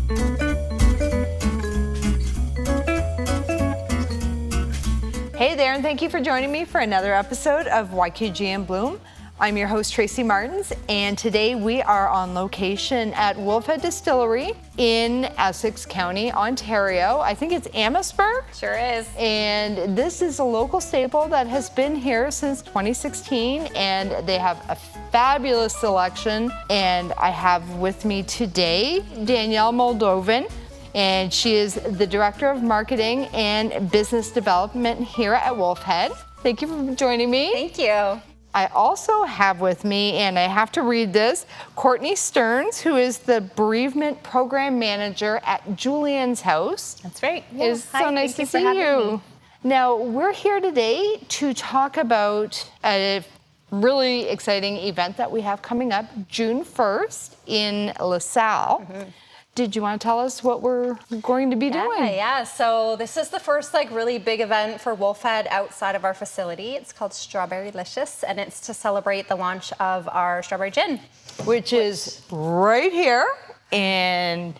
Hey there, and thank you for joining me for another episode of YKG in Bloom. I'm your host, Tracy Martins, and today we are on location at Wolfhead Distillery in Essex County, Ontario. I think it's Amherstburg. Sure is. And this is a local staple that has been here since 2016, and they have a fabulous selection. And I have with me today Danielle Moldovan, and she is the Director of Marketing and Business Development here at Wolfhead. Thank you for joining me. Thank you. I also have with me, and I have to read this, Courtney Stearns, who is the Bereavement Program Manager at Julien's house. That's right. Yeah. It's so nice to see you. Now, we're here today to talk about a really exciting event that we have coming up June 1st in LaSalle. Mm-hmm. Did you want to tell us what we're going to be doing? Yeah. So this is the first really big event for Wolfhead outside of our facility. It's called Strawberrylicious, and it's to celebrate the launch of our strawberry gin. Which is right here, and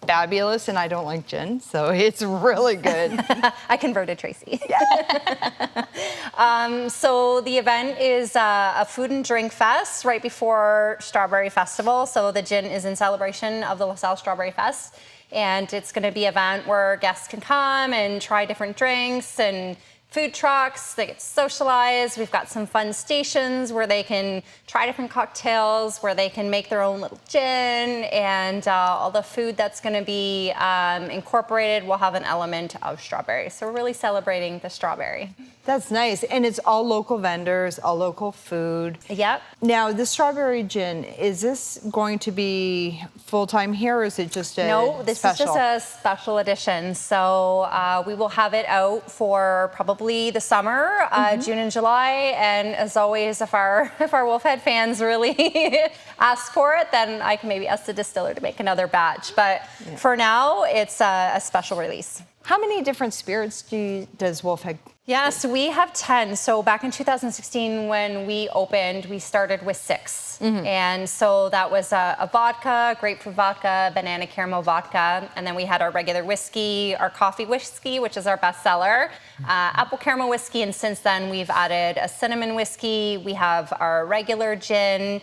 fabulous, and I don't like gin, so it's really good. I converted Tracy. So the event is a food and drink fest right before Strawberry Festival. So the gin is in celebration of the LaSalle Strawberry Fest. And it's going to be an event where guests can come and try different drinks and food trucks. They get to socialize. We've got some fun stations where they can try different cocktails, where they can make their own little gin, and all the food that's going to be incorporated will have an element of strawberry. So we're really celebrating the strawberry. That's nice. And it's all local vendors, all local food. Yep. Now, the strawberry gin, is this going to be full-time here, or is it just a No, this special? is just a special edition. So we will have it out for probably the summer, June and July. And as always, if our Wolfhead fans really ask for it, then I can maybe ask the distiller to make another batch. But for now, it's a special release. How many different spirits does Wolfhead? Yes, we have 10. So back in 2016, when we opened, we started with 6. Mm-hmm. And so that was a vodka, grapefruit vodka, banana caramel vodka. And then we had our regular whiskey, our coffee whiskey, which is our bestseller, apple caramel whiskey. And since then, we've added a cinnamon whiskey. We have our regular gin.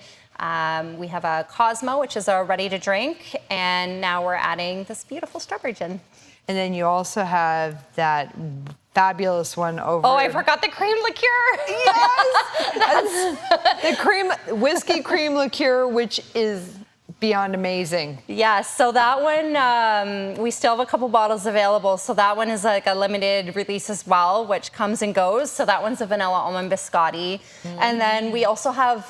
We have a Cosmo, which is our ready to drink. And now we're adding this beautiful strawberry gin. And then you also have that fabulous one over. Oh, I forgot the cream liqueur. Yes, the whiskey cream liqueur, which is beyond amazing. Yes, so that one, we still have a couple bottles available. So that one is like a limited release as well, which comes and goes. So that one's a vanilla almond biscotti. Mm. And then we also have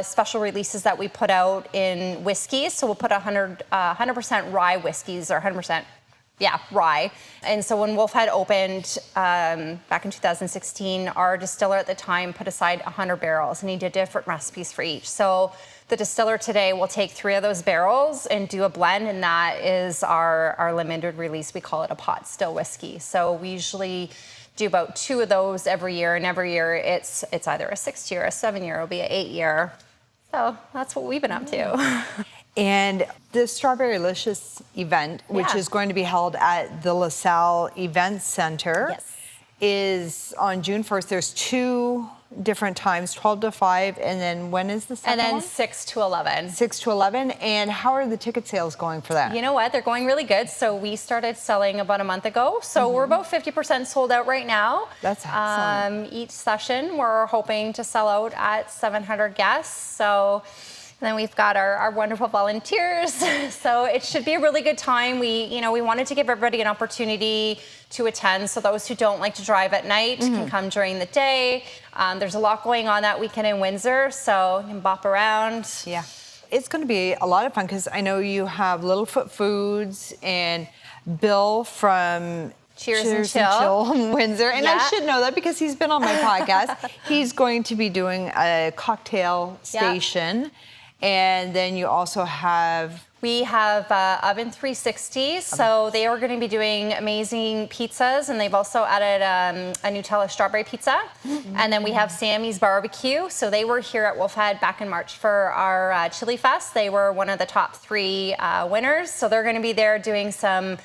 special releases that we put out in whiskeys. So we'll put 100% rye whiskeys, or 100%. Yeah, rye. And so when Wolfhead opened back in 2016, our distiller at the time put aside 100 barrels, and he did different recipes for each. So the distiller today will take 3 of those barrels and do a blend, and that is our limited release. We call it a pot still whiskey. So we usually do about 2 of those every year, and every year it's either a 6-year, a 7-year, it'll be an 8-year. So that's what we've been up to. And the Strawberrylicious event, which is going to be held at the LaSalle Event Center, is on June 1st. There's 2 different times, 12 to 5, and then when is the second one? And then 6 to 11. 6 to 11, and how are the ticket sales going for that? You know what, they're going really good. So we started selling about a month ago. So we're about 50% sold out right now. That's excellent. Each session, we're hoping to sell out at 700 guests. So then we've got our wonderful volunteers. So it should be a really good time. We wanted to give everybody an opportunity to attend. So those who don't like to drive at night can come during the day. There's a lot going on that weekend in Windsor, so you can bop around. Yeah. It's going to be a lot of fun because I know you have Littlefoot Foods and Bill from Cheers and Chill in Windsor. And I should know that because he's been on my podcast. He's going to be doing a cocktail station. And then you also have We have Oven 360, so they are going to be doing amazing pizzas, and they've also added a Nutella strawberry pizza. And then we have Sammy's Barbecue. So they were here at Wolfhead back in March for our Chili Fest. They were one of the top 3 winners. So they're going to be there doing some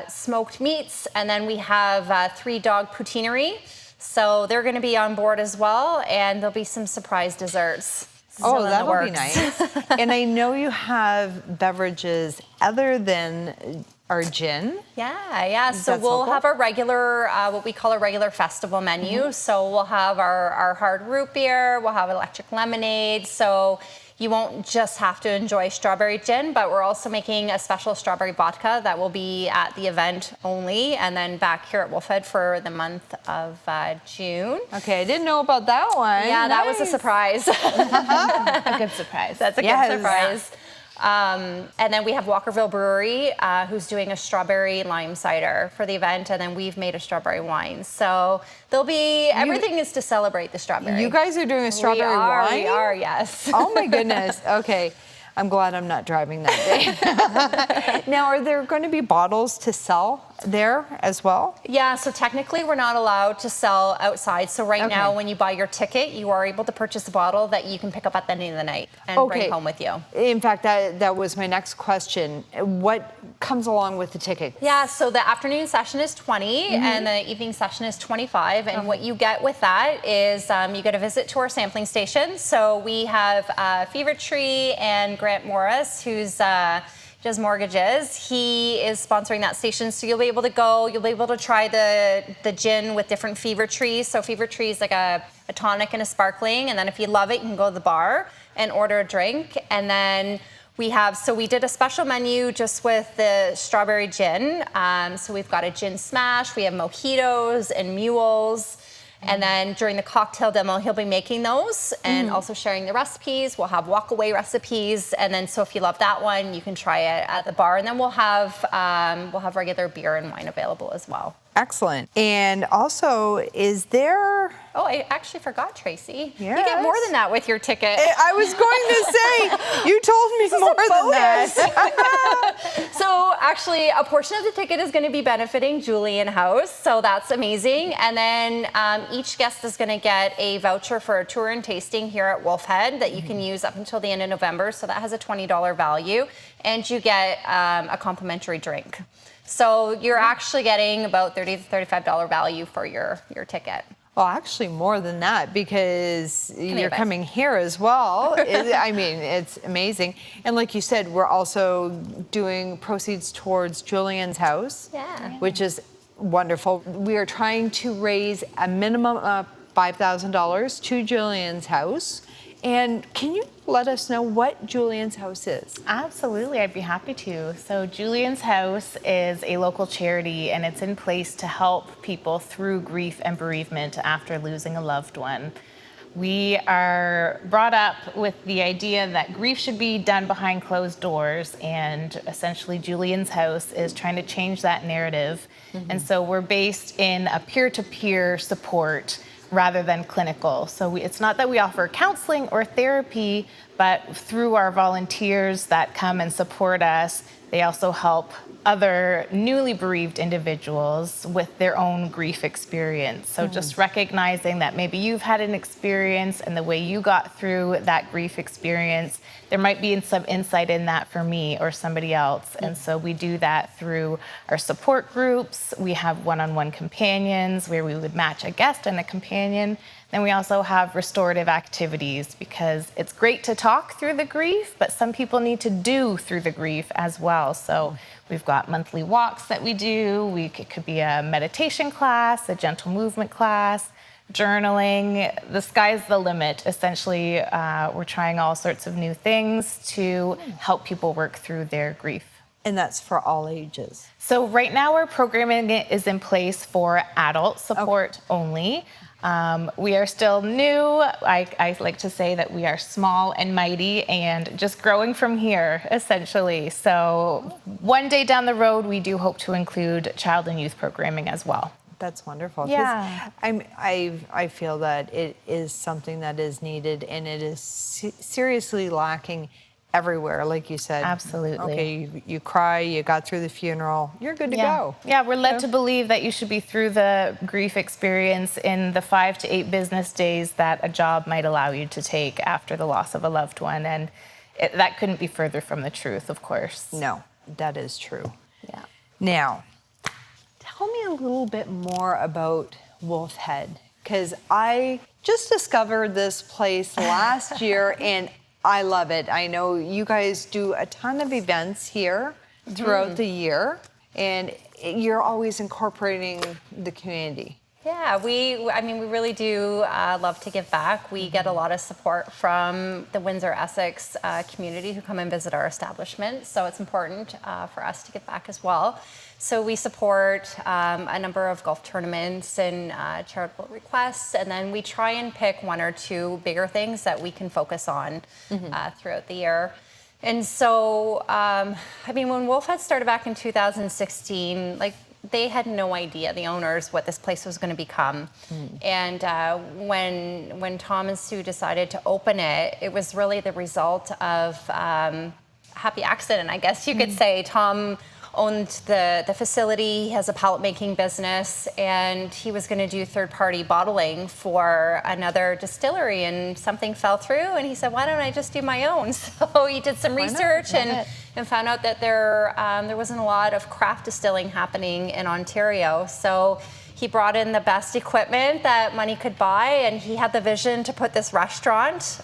smoked meats. And then we have 3 Dog Poutineery. So they're going to be on board as well, and there'll be some surprise desserts. Oh, that'll be nice. And I know you have beverages other than our gin. Yeah. So we'll have a regular, what we call a regular festival menu. So we'll have our hard root beer, we'll have electric lemonade. So you won't just have to enjoy strawberry gin, but we're also making a special strawberry vodka that will be at the event only, and then back here at Wolfhead for the month of June. Okay, I didn't know about that one. Yeah, that was a surprise. A good surprise. That's a good surprise. And then we have Walkerville Brewery, who's doing a strawberry lime cider for the event, and then we've made a strawberry wine. So there'll be, everything is to celebrate the strawberry. You guys are doing a strawberry wine? We are, yes. Oh my goodness. Okay. I'm glad I'm not driving that day. Now, are there going to be bottles to sell there as well? Yeah, so technically we're not allowed to sell outside. So right now, when you buy your ticket, you are able to purchase a bottle that you can pick up at the end of the night and bring home with you. In fact, that was my next question. What comes along with the ticket? Yeah, so the afternoon session is 20 and the evening session is 25. And what you get with that is you get a visit to our sampling station. So we have Fever Tree and Grant Morris, who's does mortgages. He is sponsoring that station, so you'll be able to go. You'll be able to try the gin with different Fever Trees. So Fever Tree is like a tonic and a sparkling, and then if you love it, you can go to the bar and order a drink. And then we did a special menu just with the strawberry gin. So we've got a gin smash. We have mojitos and mules. And then during the cocktail demo, he'll be making those and also sharing the recipes. We'll have walk-away recipes. And then, so if you love that one, you can try it at the bar. And then we'll have regular beer and wine available as well. Excellent. And also, is there... Oh, I actually forgot, Tracy. Yes. You get more than that with your ticket. I was going to say, you told me more than that. So actually, a portion of the ticket is going to be benefiting Julien House. So that's amazing. And then each guest is going to get a voucher for a tour and tasting here at Wolfhead that you can use up until the end of November. So that has a $20 value. And you get a complimentary drink. So you're actually getting about $30 to $35 value for your ticket. Well, actually more than that, because you're coming here as well. I mean, it's amazing. And like you said, we're also doing proceeds towards Julien's house, which is wonderful. We are trying to raise a minimum of $5,000 to Julien's house. And can you let us know what Julien's house is? Absolutely, I'd be happy to. So Julien's House is a local charity, and it's in place to help people through grief and bereavement after losing a loved one. We are brought up with the idea that grief should be done behind closed doors, and essentially Julien's House is trying to change that narrative. And so we're based in a peer-to-peer support rather than clinical. So it's not that we offer counseling or therapy, but through our volunteers that come and support us, they also help other newly bereaved individuals with their own grief experience. So just recognizing that maybe you've had an experience and the way you got through that grief experience, there might be some insight in that for me or somebody else. And so we do that through our support groups. We have one-on-one companions where we would match a guest and a companion. Then we also have restorative activities, because it's great to talk through the grief, but some people need to do through the grief as well. So we've got monthly walks that we do. It could be a meditation class, a gentle movement class, journaling. The sky's the limit. Essentially, we're trying all sorts of new things to help people work through their grief. And that's for all ages. So right now our programming is in place for adult support only. We are still new. I like to say that we are small and mighty and just growing from here, essentially. So one day down the road, we do hope to include child and youth programming as well. That's wonderful. Yeah. I feel that it is something that is needed, and it is seriously lacking everywhere, like you said. Absolutely. Okay, you cry, you got through the funeral, you're good to Yeah. go. Yeah, we're led to believe that you should be through the grief experience in the 5 to 8 business days that a job might allow you to take after the loss of a loved one. And that couldn't be further from the truth, of course. No, that is true. Yeah. Now, tell me a little bit more about Wolfhead, because I just discovered this place last year and I love it. I know you guys do a ton of events here throughout the year, and you're always incorporating the community. Yeah, we really do love to give back. We get a lot of support from the Windsor-Essex community who come and visit our establishment, so it's important for us to give back as well. So we support a number of golf tournaments and charitable requests, and then we try and pick 1 or 2 bigger things that we can focus on throughout the year. And so, when Wolfhead started back in 2016, they had no idea, the owners, what this place was going to become. And when Tom and Sue decided to open it, it was really the result of a happy accident, I guess you could say. Tom owned the facility. He has a pallet making business, and he was going to do third-party bottling for another distillery, and something fell through, and he said, why don't I just do my own? So he did some research and found out that there wasn't a lot of craft distilling happening in Ontario. So he brought in the best equipment that money could buy, and he had the vision to put this restaurant.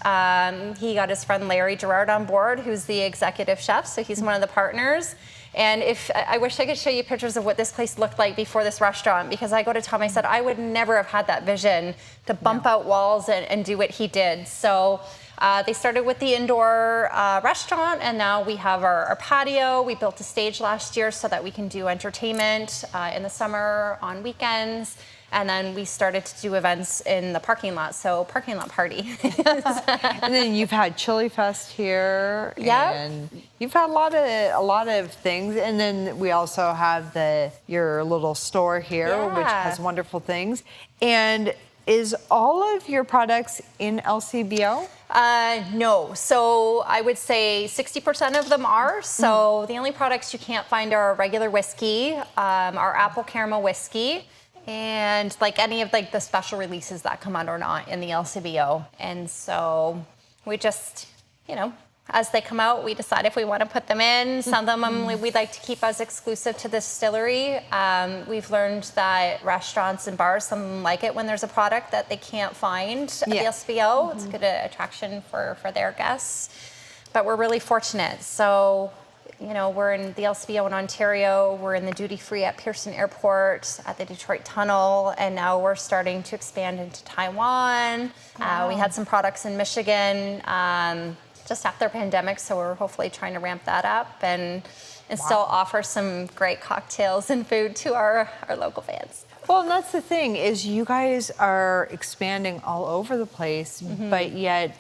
He got his friend Larry Gerard on board, who's the executive chef, so he's one of the partners. And I wish I could show you pictures of what this place looked like before this restaurant, because I go to Tom, I said, I would never have had that vision to bump out walls and do what he did. So they started with the indoor restaurant, and now we have our patio. We built a stage last year so that we can do entertainment in the summer on weekends. And then we started to do events in the parking lot, so parking lot party. And then you've had Chili Fest here, and you've had a lot of things. And then we also have your little store here, which has wonderful things. And is all of your products in LCBO? No. So I would say 60% of them are. So the only products you can't find are regular whiskey, our apple caramel whiskey, and any of the special releases that come out or not in the LCBO. And so we just, as they come out, we decide if we want to put them in. Some of them we'd like to keep as exclusive to the distillery. We've learned that restaurants and bars, some like it when there's a product that they can't find at the LCBO. It's a good attraction for their guests. But we're really fortunate. So we're in the LCBO in Ontario, we're in the duty-free at Pearson Airport, at the Detroit Tunnel, and now we're starting to expand into Taiwan. We had some products in Michigan just after the pandemic, so we're hopefully trying to ramp that up and still offer some great cocktails and food to our local fans. Well, and that's the thing, is you guys are expanding all over the place, but yet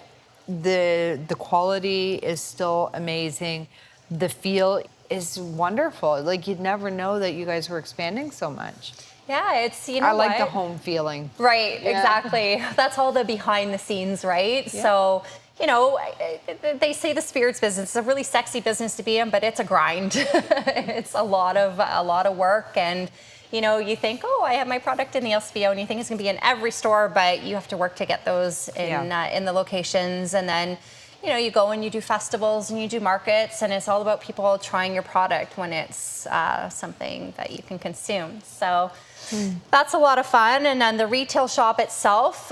the quality is still amazing. The feel is wonderful. You'd never know that you guys were expanding so much. Yeah, it's, I like the home feeling. Right, exactly. That's all the behind the scenes, right? Yeah. So, they say the spirits business is a really sexy business to be in, but it's a grind. It's a lot of work, and you think, I have my product in the LCBO, and you think it's going to be in every store, but you have to work to get those in the locations, and then you go and you do festivals and you do markets, and it's all about people trying your product when it's something that you can consume. So that's a lot of fun. And then the retail shop itself,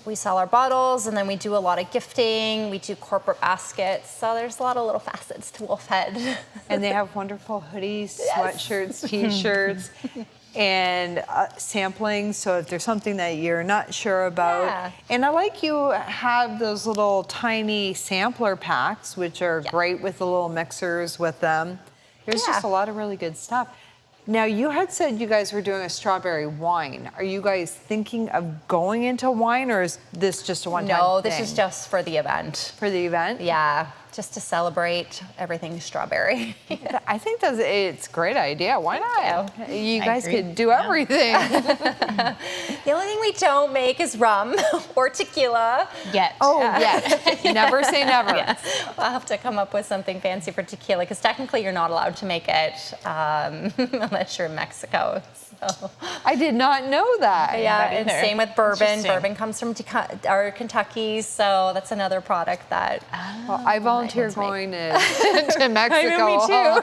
we sell our bottles, and then we do a lot of gifting. We do corporate baskets. So there's a lot of little facets to Wolfhead. And they have wonderful hoodies, sweatshirts, T-shirts. And sampling, so if there's something that you're not sure about. And I like you have those little tiny sampler packs, which are great with the little mixers with them. There's just a lot of really good stuff. Now, you had said you guys were doing a strawberry wine. Are you guys thinking of going into wine, or is this just a one-time thing? No, this is just for the event. For the event? Yeah. just to celebrate everything strawberry. I think it's a great idea. Why not? You guys agree. could do everything. The only thing we don't make is rum or tequila. Yet. Oh, yes. Never say never. Yes. I'll have to come up with something fancy for tequila because technically you're not allowed to make it unless you're in Mexico. So. I did not know that. Yeah, and either. same with bourbon. Interesting. Bourbon comes from Kentucky, so that's another product that. Well, I volunteer going to Mexico. me too.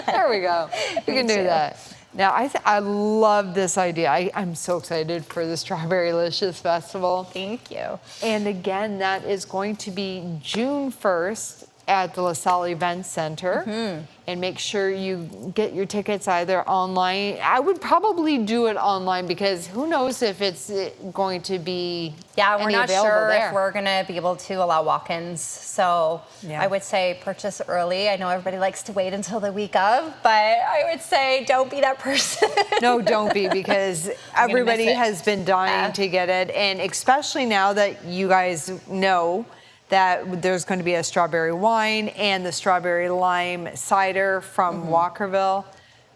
There we go. We can do that. Now, I love this idea. I'm so excited for the Strawberrylicious Festival. Thank you. And again, that is going to be June 1st at the LaSalle Event Center. And make sure you get your tickets either online. I would probably do it online because who knows if it's going to be Yeah, we're any not available sure there. if we're going to be able to allow walk-ins. So Yeah. I would say purchase early. I know everybody likes to wait until the week of, but I would say don't be that person. No, don't be, because everybody it. has been dying to get it. And especially now that you guys know that there's going to be a strawberry wine and the strawberry lime cider from Walkerville.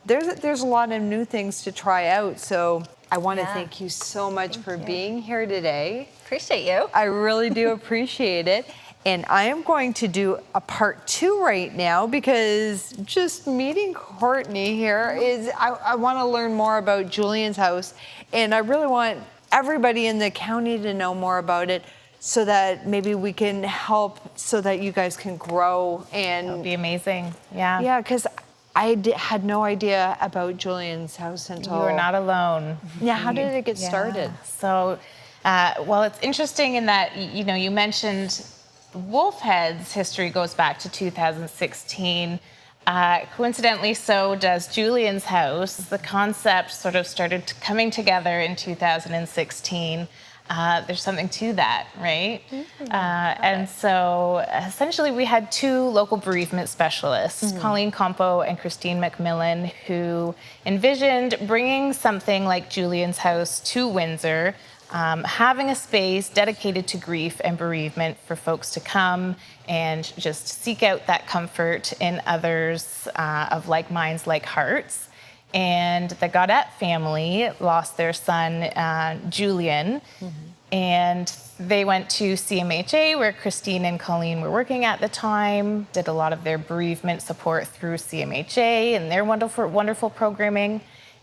There's a lot of new things to try out. So I want to thank you so much for being here today. Appreciate you. I really do appreciate it. And I am going to do a part 2 right now because just meeting Courtney here is, I want to learn more about Julien's house. And I really want everybody in the county to know more about it so that maybe we can help so that you guys can grow. And That would be amazing. Yeah. yeah, because I had no idea about Julien's house until... You are not alone. Yeah, how did it get started? So, well, it's interesting in that, you mentioned Wolfhead's history goes back to 2016. Coincidentally, so does Julien's house. The concept sort of started coming together in 2016. There's something to that, right? And so essentially we had 2 local bereavement specialists, Colleen Compo and Christine McMillan, who envisioned bringing something like Julien's house to Windsor, having a space dedicated to grief and bereavement for folks to come and just seek out that comfort in others of like minds, like hearts. And the Gaudette family lost their son, Julien, and they went to CMHA, where Christine and Colleen were working at the time, did a lot of their bereavement support through CMHA and their wonderful, wonderful programming.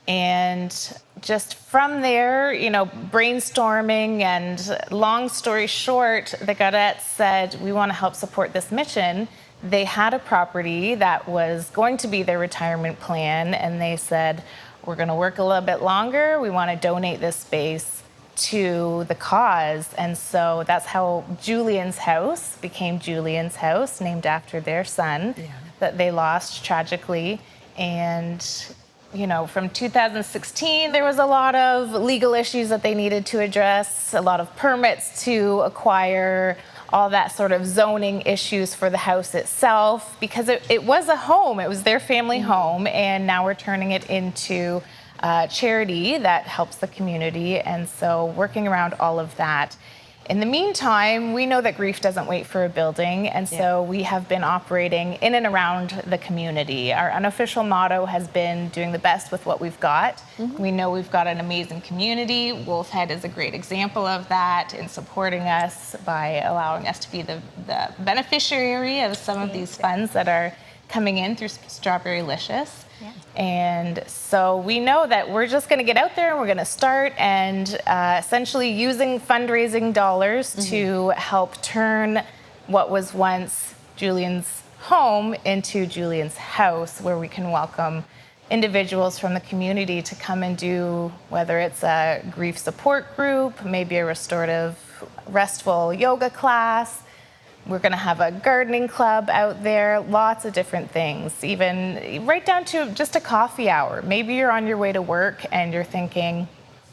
And just from there, brainstorming, and long story short, the Gaudettes said, we want to help support this mission. They had a property that was going to be their retirement plan, and they said, we're going to work a little bit longer. We want to donate this space to the cause. And so that's how Julien's house became Julien's house, named after their son that they lost tragically. And from 2016, there was a lot of legal issues that they needed to address, a lot of permits to acquire, all that sort of zoning issues for the house itself, because it was a home, it was their family home, and now we're turning it into a charity that helps the community, and so working around all of that. In the meantime, we know that grief doesn't wait for a building, and so we have been operating in and around the community. Our unofficial motto has been doing the best with what we've got. We know we've got an amazing community. Wolfhead is a great example of that in supporting us by allowing us to be the beneficiary of some of these funds that are coming in through Strawberrylicious. And so we know that we're just going to get out there and we're going to start and essentially using fundraising dollars to help turn what was once Julien's home into Julien's house, where we can welcome individuals from the community to come and do, whether it's a grief support group, maybe a restorative, restful yoga class. We're going to have a gardening club out there, lots of different things, even right down to just a coffee hour. Maybe you're on your way to work and you're thinking,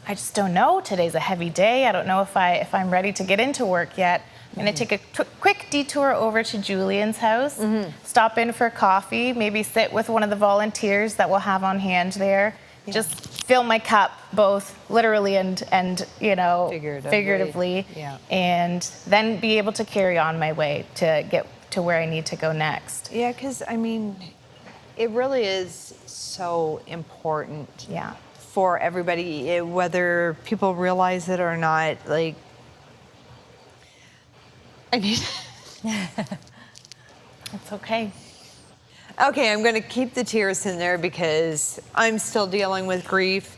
I just don't know, today's a heavy day. I don't know if I'm ready to get into work yet. I'm going to take a quick detour over to Julien's house, stop in for coffee, maybe sit with one of the volunteers that we'll have on hand there. Just fill my cup, both literally and figuratively, and then be able to carry on my way to get to where I need to go next. Yeah, because I mean, it really is so important. Yeah. For everybody, whether people realize it or not. Like, I need. It's okay. Okay, I'm going to keep the tears in there because I'm still dealing with grief.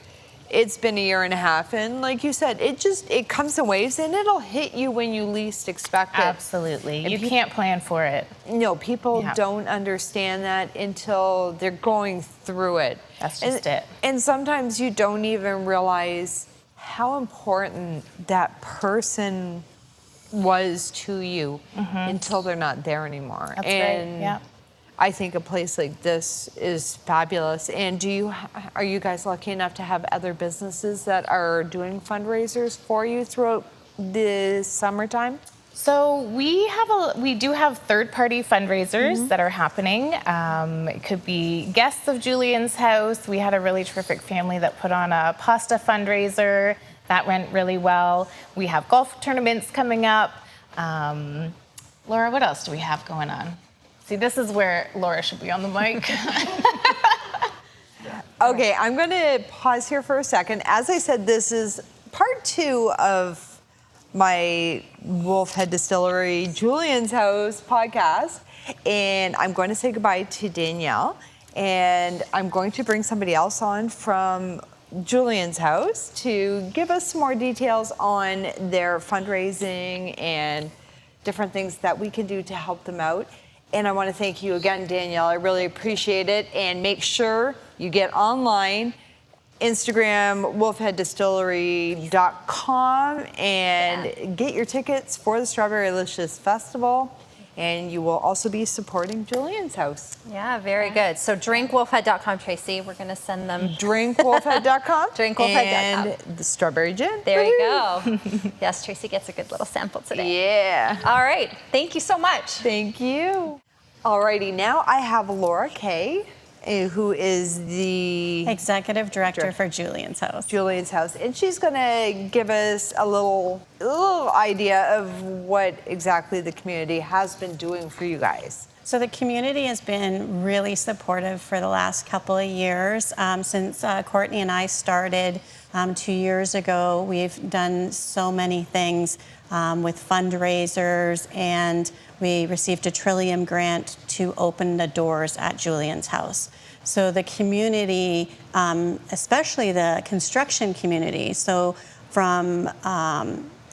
It's been a year and a half, and like you said, it comes in waves, and it'll hit you when you least expect it. Absolutely. You can't plan for it. No, people don't understand that until they're going through it. That's just it. And sometimes you don't even realize how important that person was to you until they're not there anymore. That's and right. Yeah. I think a place like this is fabulous. And are you guys lucky enough to have other businesses that are doing fundraisers for you throughout the summertime? So we do have third-party fundraisers that are happening. It could be guests of Julien's house. We had a really terrific family that put on a pasta fundraiser. That went really well. We have golf tournaments coming up. Laura, what else do we have going on? See, this is where Laura should be on the mic. Okay, I'm going to pause here for a second. As I said, this is part 2 of my Wolfhead Distillery, Julien's House podcast. And I'm going to say goodbye to Danielle. And I'm going to bring somebody else on from Julien's House to give us some more details on their fundraising and different things that we can do to help them out. And I want to thank you again, Danielle. I really appreciate it. And make sure you get online, Instagram, wolfheaddistillery.com, and get your tickets for the Strawberrylicious Festival. And you will also be supporting Julien's House. Yeah, very good. So drinkwolfhead.com, Tracy. We're going to send them. Drinkwolfhead.com. Drinkwolfhead.com. And the strawberry gin. There you go. Yes, Tracy gets a good little sample today. Yeah. All right. Thank you so much. Thank you. Alrighty, now I have Laura Kay, who is the Executive Director for Julien's House. Julien's House, and she's going to give us a little idea of what exactly the community has been doing for you guys. So the community has been really supportive for the last couple of years. Since Courtney and I started 2 years ago, we've done so many things with fundraisers, and we received a Trillium grant to open the doors at Julien's House. So the community, especially the construction community, so from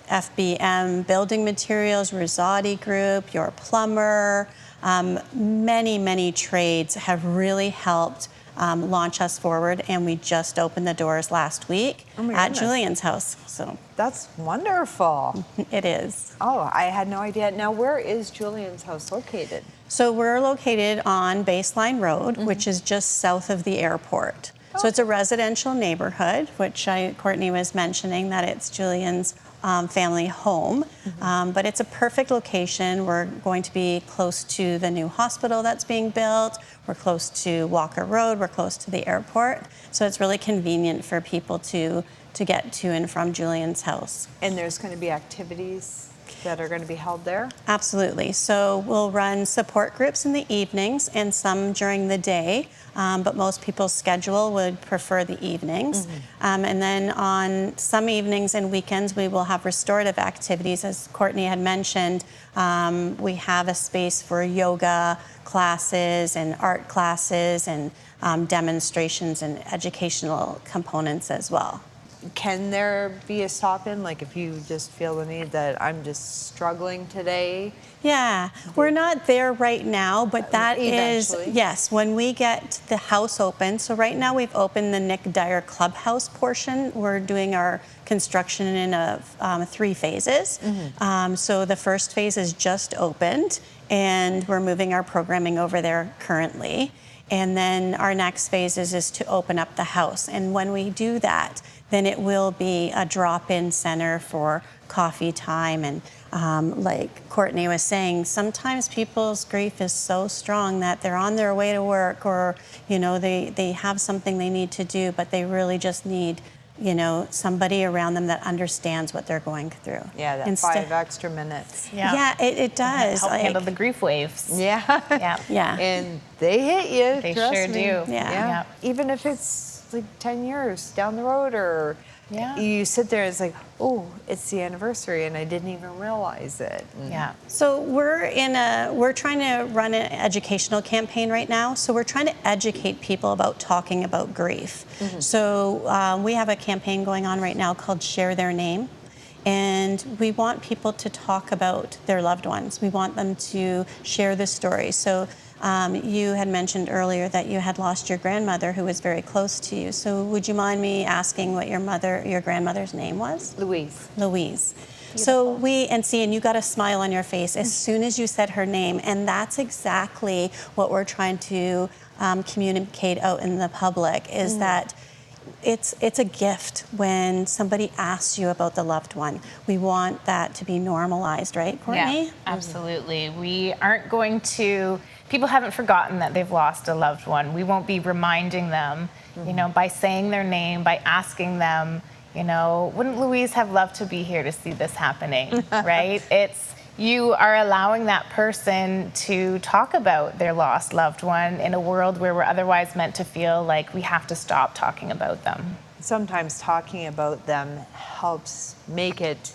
FBM Building Materials, Rosati Group, your plumber, many trades have really helped launch us forward, and we just opened the doors last week at Julien's House. So that's wonderful. It is. Oh, I had no idea. Now, where is Julien's House located? So we're located on Baseline Road, which is just south of the airport. So it's a residential neighborhood, which Courtney was mentioning that it's Julien's family home, but it's a perfect location. We're going to be close to the new hospital that's being built. We're close to Walker Road. We're close to the airport. So it's really convenient for people to get to and from Julien's House. And there's going to be activities that are going to be held there? Absolutely. So we'll run support groups in the evenings and some during the day, but most people's schedule would prefer the evenings. And then on some evenings and weekends, we will have restorative activities. As Courtney had mentioned, we have a space for yoga classes and art classes and demonstrations and educational components as well. Can there be a stop-in, like if you just feel the need that I'm just struggling today? Yeah, we're not there right now, but that is, yes, when we get the house open. So right now we've opened the Nick Dyer Clubhouse portion. We're doing our construction in 3 phases. So the first phase is just opened, and we're moving our programming over there currently. And then our next phase is to open up the house. And when we do that, then it will be a drop-in center for coffee time. And like Courtney was saying, sometimes people's grief is so strong that they're on their way to work, or they have something they need to do, but they really just need you know, somebody around them that understands what they're going through. Yeah, that 5 extra minutes. Yeah, it does. Help handle the grief waves. Yeah. Yeah. And they hit you. They trust sure me. do. Yeah. Even if it's like 10 years down the road, or you sit there, it's like, oh, it's the anniversary and I didn't even realize it. Yeah. So we're trying to run an educational campaign right now. So we're trying to educate people about talking about grief. So we have a campaign going on right now called Share Their Name. And we want people to talk about their loved ones. We want them to share the story. So you had mentioned earlier that you had lost your grandmother who was very close to you. So would you mind me asking what your grandmother's name was? Louise. Louise. So and you got a smile on your face as soon as you said her name. And that's exactly what we're trying to communicate out in the public, is that it's a gift when somebody asks you about the loved one. We want that to be normalized, right, Courtney? Yeah, absolutely. We aren't going to, people haven't forgotten that they've lost a loved one. We won't be reminding them, you know, by saying their name, by asking them, you know, wouldn't Louise have loved to be here to see this happening, right? You are allowing that person to talk about their lost loved one in a world where we're otherwise meant to feel like we have to stop talking about them. Sometimes talking about them helps make it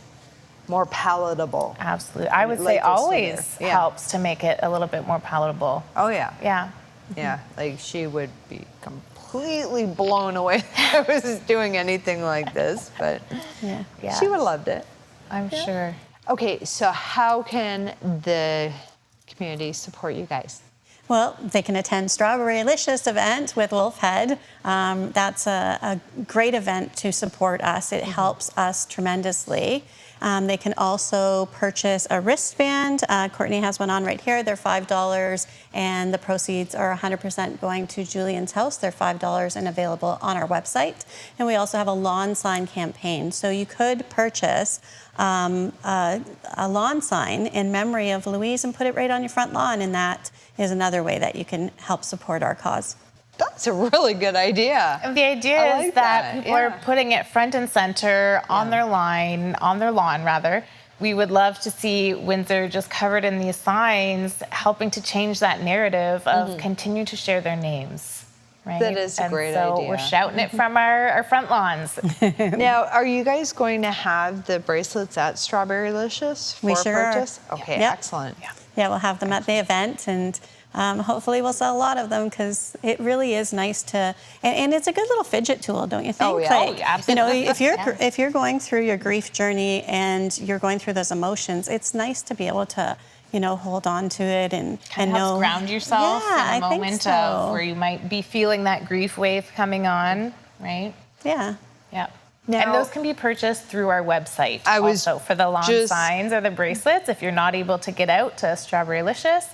more palatable. Absolutely. I would say always helps to make it a little bit more palatable. Oh, yeah. Yeah. Yeah, like she would be completely blown away that I was doing anything like this, but she would have loved it. I'm sure. Okay, so how can the community support you guys? Well, they can attend Strawberrylicious event with Wolfhead. That's a great event to support us. It helps us tremendously. They can also purchase a wristband. Courtney has one on right here. They're $5, and the proceeds are 100% going to Julien's house. They're $5 and available on our website. And we also have a lawn sign campaign. So you could purchase a lawn sign in memory of Louise and put it right on your front lawn, and that is another way that you can help support our cause. That's a really good idea. The idea is that people are putting it front and center on their lawn rather. We would love to see Windsor just covered in these signs, helping to change that narrative of continue to share their names. Right? That is a great idea. So we're shouting it from our front lawns. Now, are you guys going to have the bracelets at Strawberrylicious for We sure purchase? are. Okay, Yep. excellent. Yeah, we'll have them at the event, and hopefully we'll sell a lot of them, because it really is nice to, and it's a good little fidget tool, don't you think? Oh, yeah. Like, Absolutely. You know, if you're going through your grief journey and you're going through those emotions, it's nice to be able to, you know, hold on to it and Helps know. ground yourself in a think moment so. of where you might be feeling that grief wave coming on, right? Yeah. Yeah. Now- and those can be purchased through our website. I was also for the lawn signs or the bracelets. If you're not able to get out to Strawberrylicious,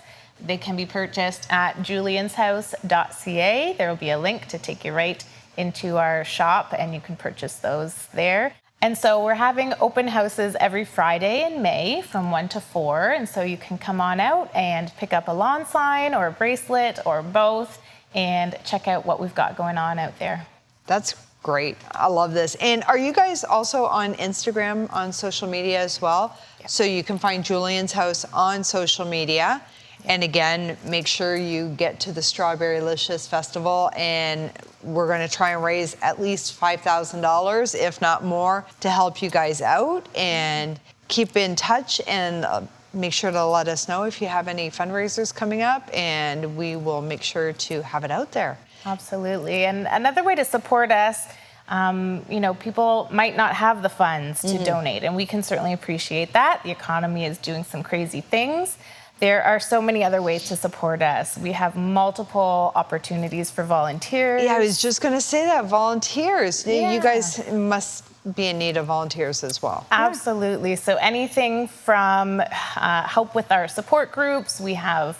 they can be purchased at julianshouse.ca. There will be a link to take you right into our shop, and you can purchase those there. And so we're having open houses every Friday in May from 1 to 4. And so you can come on out and pick up a lawn sign or a bracelet or both and check out what we've got going on out there. That's great. I love this. And are you guys also on Instagram, on social media as well? Yeah. So you can find Julien's house on social media. And again, make sure you get to the Strawberrylicious Festival, and we're going to try and raise at least $5,000, if not more, to help you guys out. And keep in touch, and make sure to let us know if you have any fundraisers coming up, and we will make sure to have it out there. Absolutely. And another way to support us, you know, people might not have the funds to donate, and we can certainly appreciate that. The economy is doing some crazy things. There are so many other ways to support us. We have multiple opportunities for volunteers. Yeah, I was just going to say that, volunteers. Yeah. You guys must be in need of volunteers as well. Absolutely. So anything from help with our support groups, we have,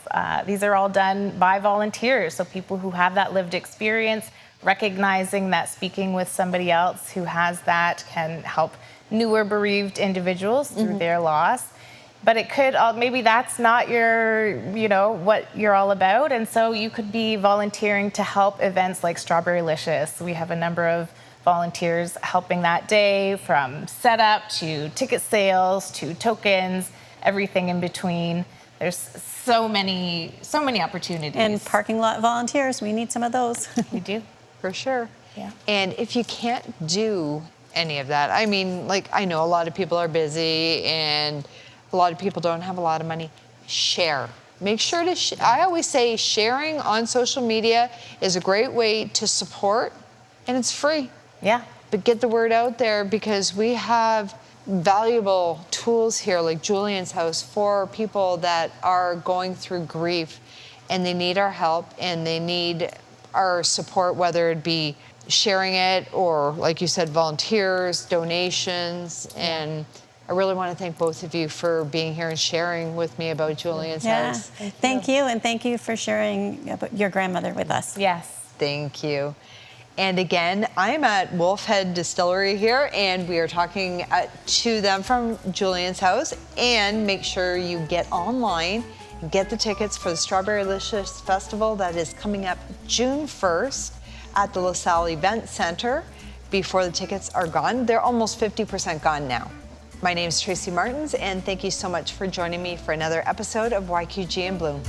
these are all done by volunteers. So people who have that lived experience, recognizing that speaking with somebody else who has that can help newer bereaved individuals through their loss. But it could, maybe that's not your, you know, what you're all about. And so you could be volunteering to help events like Strawberrylicious. We have a number of volunteers helping that day, from setup to ticket sales to tokens, everything in between. There's so many opportunities. And parking lot volunteers, we need some of those. We do. For sure. Yeah. And if you can't do any of that, I mean, like, I know a lot of people are busy and a lot of people don't have a lot of money. Share. Make sure to, I always say sharing on social media is a great way to support, and it's free. Yeah. But get the word out there, because we have valuable tools here, like Julien's house, for people that are going through grief and they need our help and they need our support, whether it be sharing it or, like you said, volunteers, donations. And I really want to thank both of you for being here and sharing with me about Julien's house. Thank you, and thank you for sharing about your grandmother with us. Yes. Thank you. And again, I'm at Wolfhead Distillery here, and we are talking to them from Julien's house. And make sure you get online, get the tickets for the Strawberrylicious Festival that is coming up June 1st at the LaSalle Event Center before the tickets are gone. They're almost 50% gone now. My name is Tracy Martins, and thank you so much for joining me for another episode of YQG in Bloom.